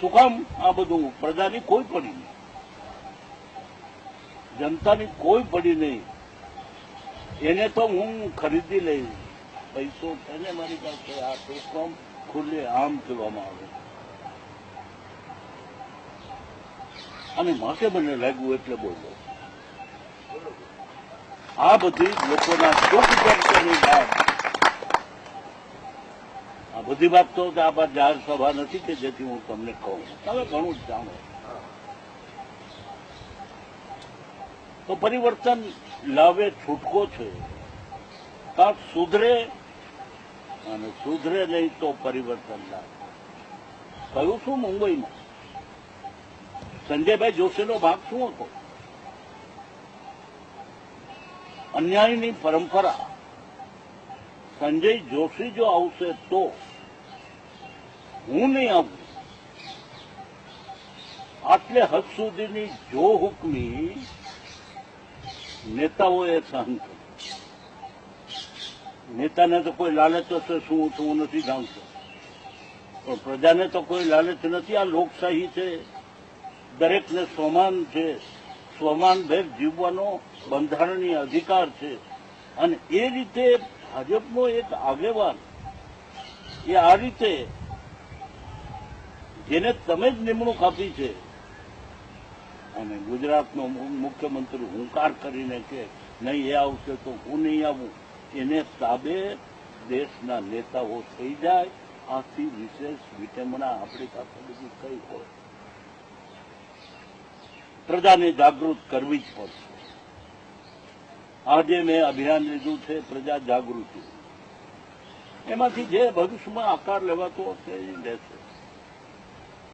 શું કામ આ બધું? પ્રજાની કોઈ પડી નહીં, જનતાની કોઈ પડી નહીં. એને તો હું ખરીદી લઈશ, પૈસો છે ને મારી પાસે. આ તો કામ ખુલ્લે આમ કહેવામાં આવે અને માટે મને લાગ્યું એટલે બોલો. આ બધી લોકોના દુઃખ ચર્ચાની વાત, આ બધી વાત તો આ બાદ જાહેર સભા નથી કે જેથી હું તમને કહું. તમે ઘણું જ જાણો. તો પરિવર્તન લાવે છૂટકો છે, કાંક સુધરે અને સુધરે નહીં તો પરિવર્તન લાવે. કહ્યું શું મુંબઈમાં સંજયભાઈ જોશીનો ભાગ શું હતો? અન્યાયની પરંપરા. સંજય જોશી જો આવશે તો, હું નહીં આવું. આટલે હદ સુધીની જો હુકમી નેતાઓએ સહન કરી. નેતાને તો કોઈ લાલચ હશે, શું હું નથી જાણતો, પણ પ્રજાને તો કોઈ લાલચ નથી. આ લોકશાહી છે, દરેકને સ્વમાન છે, સ્વમાનભેર જીવવાનો બંધારણીય અધિકાર છે. અને એ રીતે ભાજપનો એક આગેવાન એ આ રીતે, જેને તમે જ નિમણૂક આપી છે, અને ગુજરાતનો મુખ્યમંત્રી હુંકાર કરીને કે નહીં એ આવશે તો હું નહીં આવું, એને સાબે દેશના નેતાઓ થઈ જાય. આથી વિશેષ વિટંબના આપણી પાસે બધી કઈ હોય? પ્રજાને જાગૃત કરવી જ પડશે. આજે મેં અભિયાન લીધું છે પ્રજા જાગૃતિ. એમાંથી જે ભવિષ્યમાં આકાર લેવાતો હશે એ લેશે.